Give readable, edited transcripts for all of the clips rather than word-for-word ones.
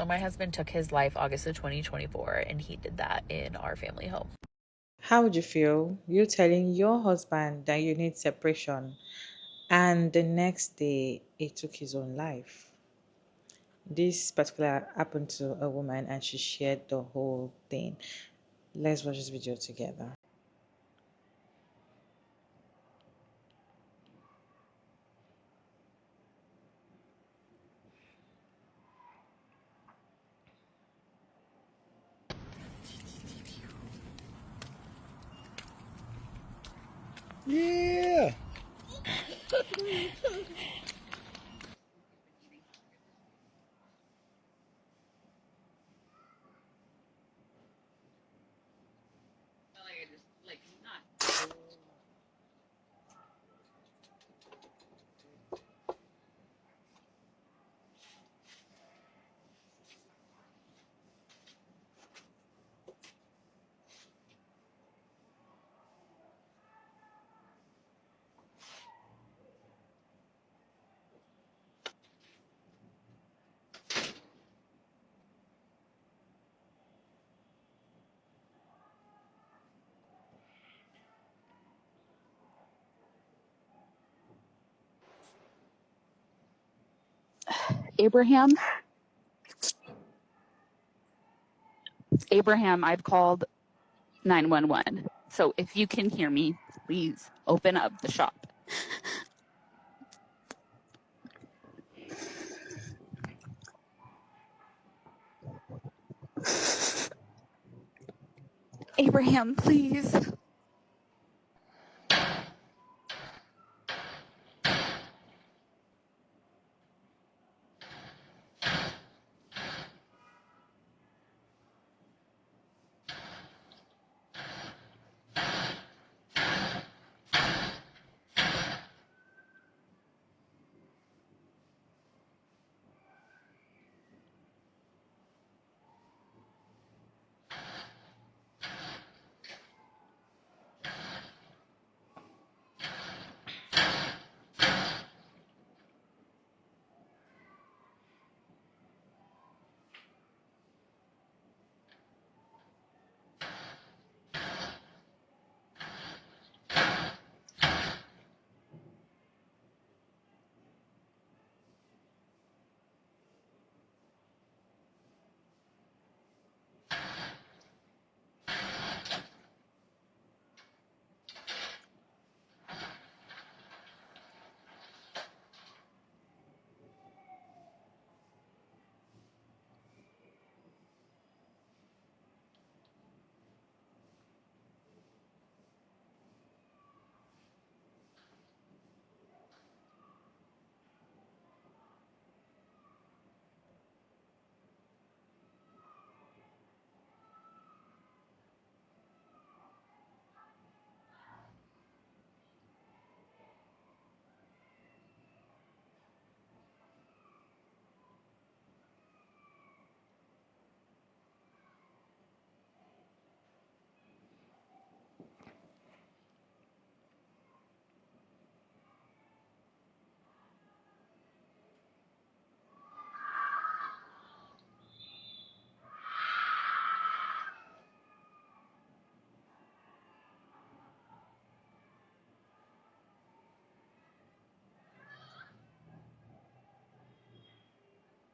So my husband took his life August of 2024, and he did that in our family home. How would you feel you telling your husband that you need separation and the next day he took his own life? This particular happened to a woman and she shared the whole thing. Let's watch this video together. Yeah. Abraham, I've called 911. So if you can hear me, please open up the shop. Abraham, please.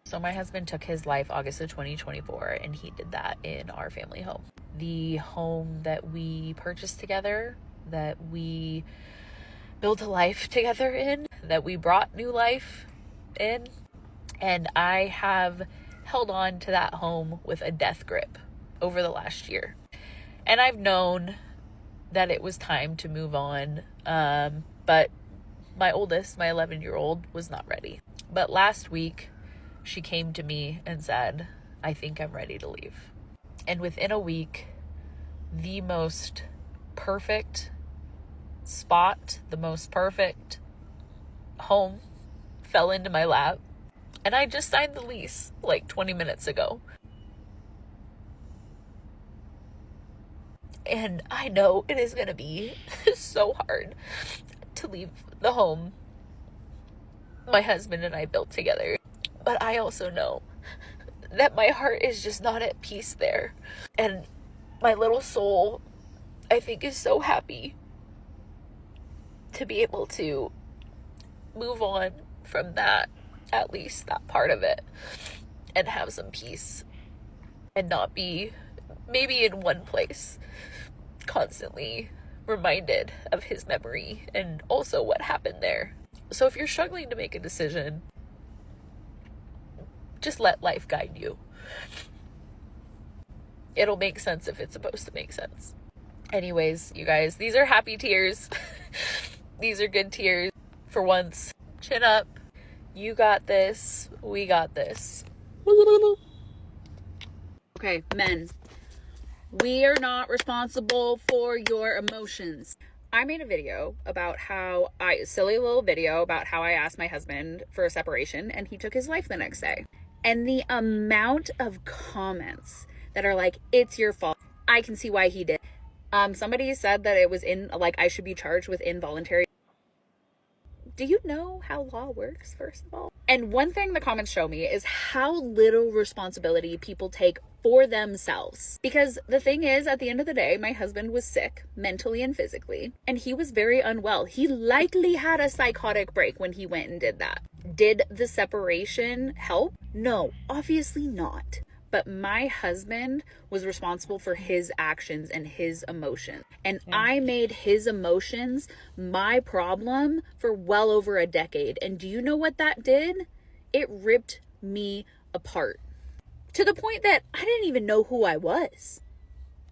So my husband took his life August of 2024, and he did that in our family home. The home that we purchased together, that we built a life together in, that we brought new life in. And I have held on to that home with a death grip over the last year. And I've known that it was time to move on. But my oldest, my 11-year-old, was not ready. But last week, she came to me and said, I think I'm ready to leave. And within a week, the most perfect spot, the most perfect home fell into my lap. And I just signed the lease like 20 minutes ago. And I know it is going to be so hard to leave the home my husband and I built together. But I also know that my heart is just not at peace there. And my little soul, I think, is so happy to be able to move on from that, at least that part of it, and have some peace and not be maybe in one place constantly reminded of his memory and also what happened there. So if you're struggling to make a decision, just let life guide you. It'll make sense if it's supposed to make sense. Anyways, you guys, these are happy tears. These are good tears. For once, chin up. You got this. We got this. Okay, men. We are not responsible for your emotions. I made a video about silly little video about how I asked my husband for a separation and he took his life the next day. And the amount of comments that are like, it's your fault. I can see why he did. Somebody said that it was I should be charged with involuntary. Do you know how law works, first of all? And one thing the comments show me is how little responsibility people take for themselves. Because the thing is, at the end of the day, my husband was sick, mentally and physically, and he was very unwell. He likely had a psychotic break when he went and did that. Did the separation help? No, obviously not. But my husband was responsible for his actions and his emotions. And I made his emotions my problem for well over a decade. And do you know what that did? It ripped me apart. To the point that I didn't even know who I was.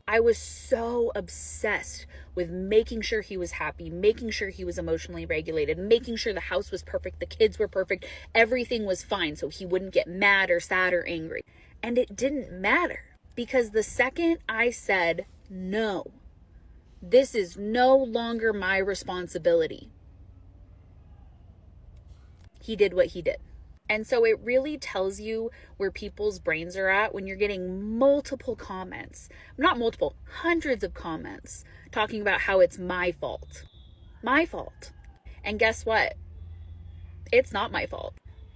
I was so obsessed with making sure he was happy, making sure he was emotionally regulated, making sure the house was perfect, the kids were perfect, everything was fine so he wouldn't get mad or sad or angry. And it didn't matter, because the second I said, no, this is no longer my responsibility, he did what he did. And so it really tells you where people's brains are at when you're getting multiple comments, not multiple, hundreds of comments talking about how it's my fault. My fault. And guess what? It's not my fault.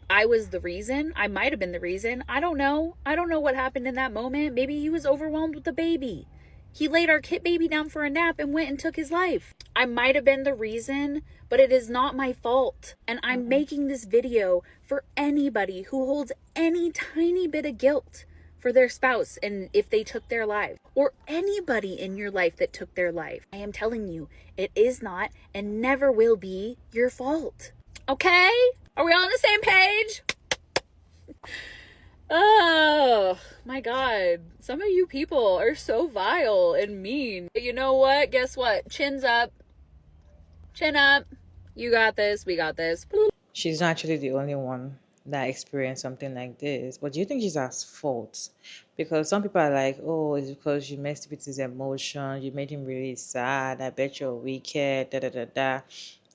I was the reason. I might have been the reason. I don't know. I don't know what happened in that moment. Maybe he was overwhelmed with the baby. He laid our kid baby down for a nap and went and took his life. I might have been the reason, but it is not my fault. And I'm making this video for anybody who holds any tiny bit of guilt for their spouse and if they took their life, or anybody in your life that took their life. I am telling you, it is not and never will be your fault. Okay? Are we all on the same page? Oh my God. Some of you people are so vile and mean. But you know what? Guess what? Chins up. Chin up. You got this. We got this. She's not actually the only one that experienced something like this. But do you think she's at fault? Because some people are like, oh, it's because you messed with his emotion, you made him really sad. I bet you're wicked. Da da da da.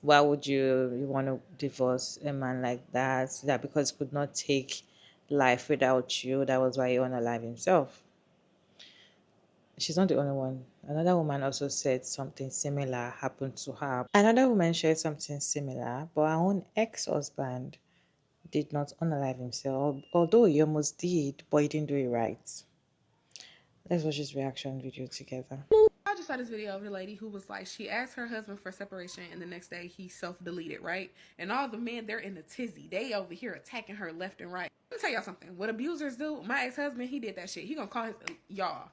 Why would you want to divorce a man like that? Is that because he could not take life without you? That was why he unalive himself. She's not the only one. Another woman also said something similar happened to her. Another woman shared something similar, but her own ex-husband did not unalive himself, although he almost did, but he didn't do it right. Let's watch this reaction video together. I just saw this video of the lady who was like, she asked her husband for separation and the next day he self-deleted, right? And all the men, they're in a tizzy. They over here attacking her left and right. Let me tell y'all something. What abusers do, my ex-husband, he did that shit. He gonna call y'all.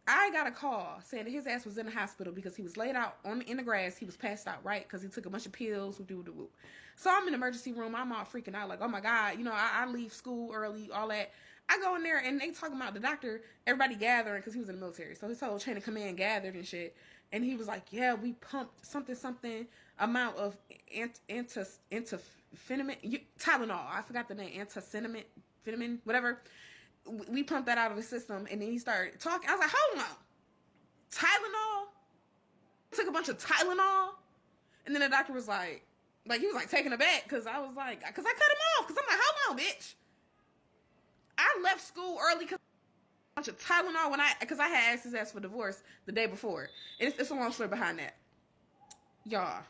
I got a call saying that his ass was in the hospital because he was laid out in the grass. He was passed out, right? Because he took a bunch of pills. So I'm in the emergency room. I'm all freaking out like, oh my God, I leave school early, all that. I go in there and they talking about the doctor, everybody gathering because he was in the military. So his whole chain of command gathered and shit. And he was like, yeah, we pumped something amount of antiphenomen, Tylenol. I forgot the name, antiphenomen, whatever. We pumped that out of his system, and then he started talking. I was like, hold on. Tylenol? Took a bunch of Tylenol? And then the doctor was like he was like taken aback, because I was like, because I cut him off, because I'm like, hold on, bitch. I left school early because a bunch of Tylenol because I had asked his ass for divorce the day before. And it's a long story behind that. Y'all,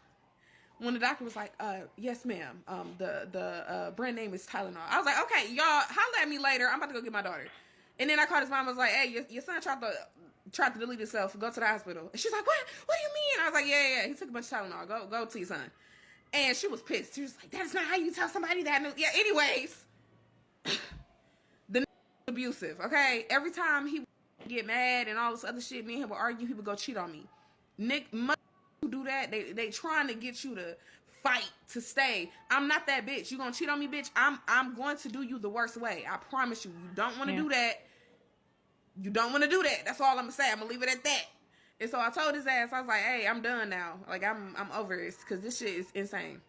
when the doctor was like, yes, ma'am. The brand name is Tylenol. I was like, okay, y'all, holla at me later. I'm about to go get my daughter. And then I called his mom. I was like, hey, your son tried to delete himself. Go to the hospital. And she's like, what? What do you mean? I was like, yeah. He took a bunch of Tylenol. Go to your son. And she was pissed. She was like, that's not how you tell somebody that. Yeah. Anyways, the abusive. Okay. Every time he would get mad and all this other shit, me and him would argue. He would go cheat on me. Nick, who do that? They trying to get you to fight to stay. I'm not that bitch. You gonna cheat on me, bitch? I'm going to do you the worst way. I promise you. You don't want to do that. You don't want to do that. That's all I'm gonna say. I'm gonna leave it at that. And so I told his ass, I was like, hey, I'm done now. Like I'm over this because this shit is insane.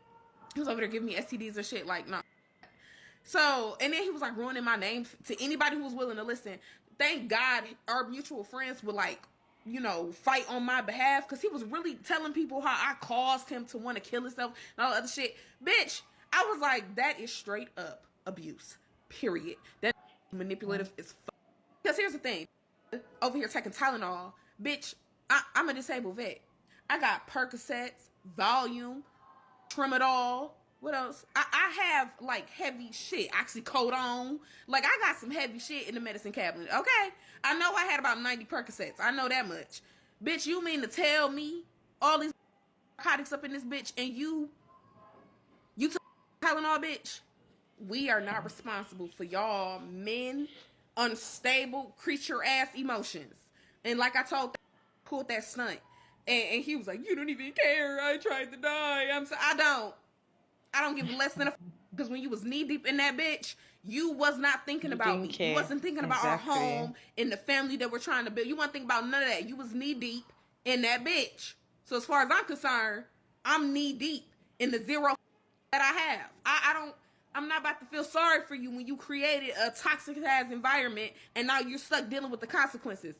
He was over there giving me STDs or shit. Like no. So and then he was like ruining my name to anybody who was willing to listen. Thank God our mutual friends would like, you know, fight on my behalf because he was really telling people how I caused him to want to kill himself and all that other shit. Bitch, I was like, that is straight up abuse. Period. That manipulative is fuck. Because here's the thing. Over here taking Tylenol. Bitch, I'm a disabled vet. I got Percocets, Valium, Tramadol. What else? I have like heavy shit. Oxycodone. Like I got some heavy shit in the medicine cabinet. Okay? I know I had about 90 Percocets. I know that much. Bitch, you mean to tell me all these narcotics up in this bitch and you took Tylenol, bitch? We are not responsible for y'all men unstable creature ass emotions. And like I told, pulled that stunt. And he was like, you don't even care. I tried to die. I don't give less than a because when you was knee deep in that bitch, you was not thinking about me. Care. You wasn't thinking about our home and the family that we're trying to build. You wasn't thinking about none of that. You was knee deep in that bitch. So as far as I'm concerned, I'm knee deep in the zero that I have. I'm not about to feel sorry for you when you created a toxic ass environment and now you're stuck dealing with the consequences.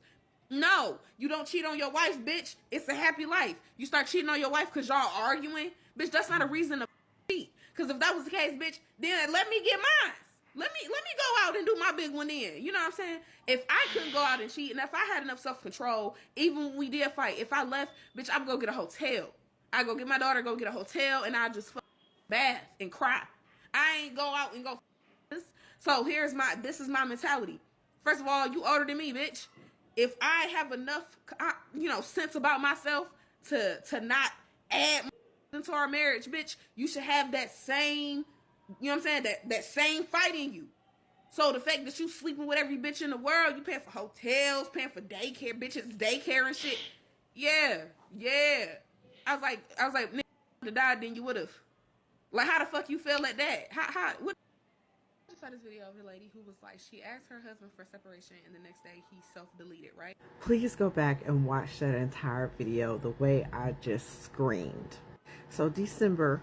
No, you don't cheat on your wife, bitch. It's a happy life. You start cheating on your wife because y'all arguing, bitch. That's not a reason to cheat. Because if that was the case, bitch, then let me get mine. Let me go out and do my big one then. You know what I'm saying? If I couldn't go out and cheat, and if I had enough self-control, even when we did fight, if I left, bitch, I'd go get a hotel. I'd go get my daughter, go get a hotel, and I'd just bath and cry. I ain't go out and go this. So this is my mentality. First of all, you older than me, bitch. If I have enough, sense about myself to not add into our marriage, bitch, you should have that same, you know what I'm saying, that same fight in you. So the fact that you sleeping with every bitch in the world, you paying for hotels, paying for daycare, bitches, daycare and shit. Yeah. I was like, nigga, to die, then you would have. Like, how the fuck you feel at that? What? I just saw this video of a lady who was like, she asked her husband for separation and the next day he self-deleted, right? Please go back and watch that entire video the way I just screamed. So December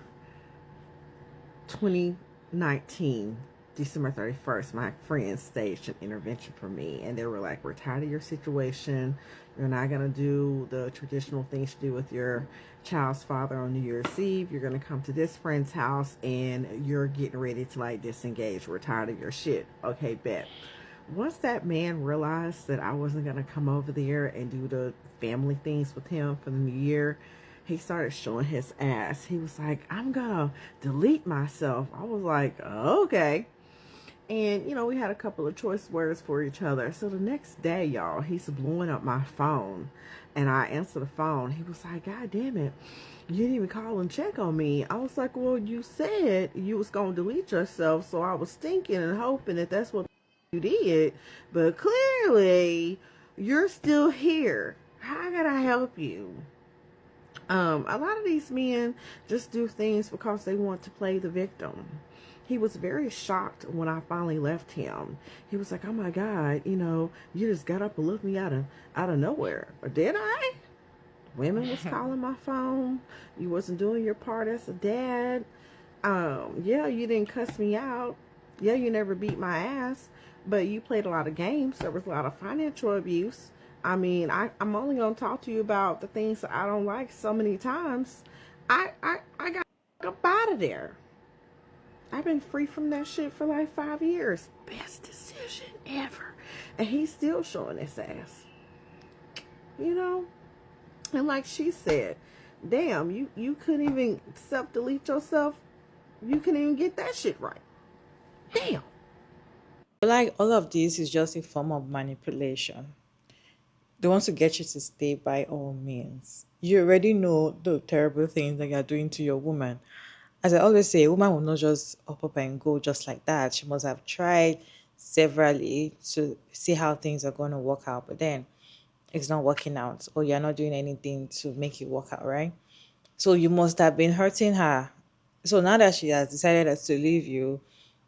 2019, December 31st, my friends staged an intervention for me and they were like, we're tired of your situation. You're not going to do the traditional things you do with your child's father on New Year's Eve. You're going to come to this friend's house and you're getting ready to like disengage. We're tired of your shit. Okay, bet. Once that man realized that I wasn't going to come over there and do the family things with him for the new year, he started showing his ass. He was like, I'm going to delete myself. I was like, okay. And, we had a couple of choice words for each other. So the next day, y'all, he's blowing up my phone. And I answered the phone. He was like, God damn it. You didn't even call and check on me. I was like, well, you said you was going to delete yourself. So I was thinking and hoping that that's what you did. But clearly, you're still here. How can I help you? A lot of these men just do things because they want to play the victim. He was very shocked when I finally left him. He was like, oh my God, you just got up and looked me out of nowhere. Or did I? Women was calling my phone. You wasn't doing your part as a dad. Yeah, you didn't cuss me out. Yeah, you never beat my ass. But you played a lot of games. There was a lot of financial abuse. I mean, I'm only going to talk to you about the things that I don't like so many times. I got up out of there. I've been free from that shit for like 5 years. Best decision ever. And he's still showing his ass. And like she said, Damn, you couldn't even self-delete yourself. You couldn't even get that shit right. Damn. Like all of this is just a form of manipulation. They want to get you to stay by all means. You already know the terrible things that you're doing to your woman. As I always say, a woman will not just up and go just like that. She must have tried severally to see how things are going to work out, but then it's not working out, or you're not doing anything to make it work out, right? So you must have been hurting her. So now that she has decided to leave you,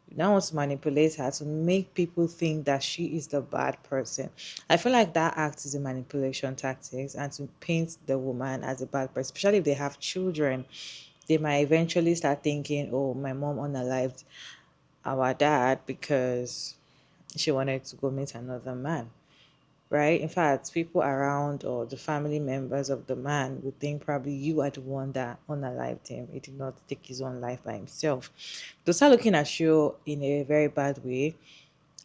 you now want to manipulate her to make people think that she is the bad person. I feel like that act is a manipulation tactics and to paint the woman as a bad person, especially if they have children. They might eventually start thinking, oh, my mom unalived our dad because she wanted to go meet another man, right? In fact, people around or the family members of the man would think probably you are the one that unalived him. He did not take his own life by himself. They'll start looking at you in a very bad way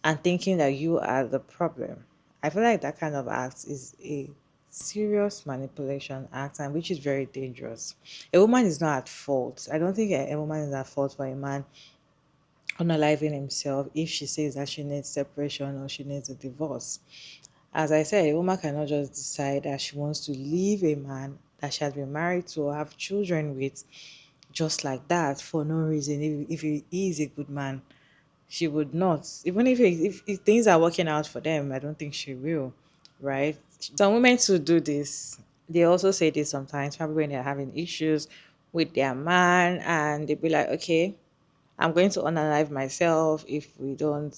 and thinking that you are the problem. I feel like that kind of act is a serious manipulation act, and which is very dangerous. A woman is not at fault. I don't think a woman is at fault for a man unaliving himself if she says that she needs separation or she needs a divorce. As I said, a woman cannot just decide that she wants to leave a man that she has been married to or have children with just like that for no reason. If he is a good man, she would not. Even if things are working out for them, I don't think she will, right? Some women to do this. They also say this sometimes, probably when they're having issues with their man, and they be like, okay, I'm going to unalive myself if you don't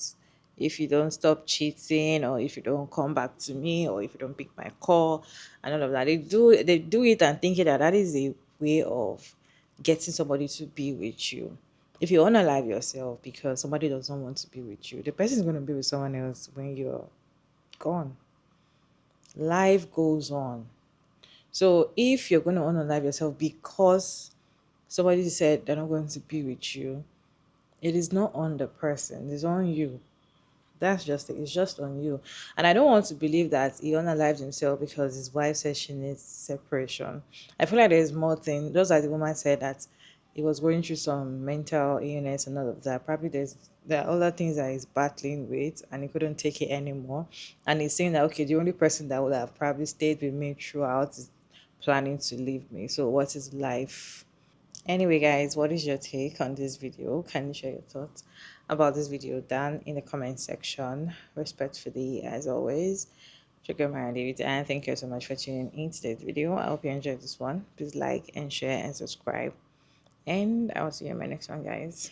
stop cheating, or if you don't come back to me, or if you don't pick my call and all of that. They do it and thinking that that is a way of getting somebody to be with you. If you unalive yourself because somebody doesn't want to be with you, the person is going to be with someone else when you're gone. Life goes on. So if you're going to unalive yourself because somebody said they're not going to be with you, it is not on the person, it's on you. That's just it. It's just on you. And I don't want to believe that he unalived himself because his wife says she needs separation. I feel like there's more thing. Just like the woman said that he was going through some mental illness and all of that. Probably there are other things that he's battling with and he couldn't take it anymore. And he's saying that okay, the only person that would have probably stayed with me throughout is planning to leave me. So what is life? Anyway, guys, what is your take on this video? Can you share your thoughts about this video down in the comment section? Respectfully, as always, Sugar Mara David, and thank you so much for tuning in to this video. I hope you enjoyed this one. Please like and share and subscribe. And I'll see you in my next one, guys.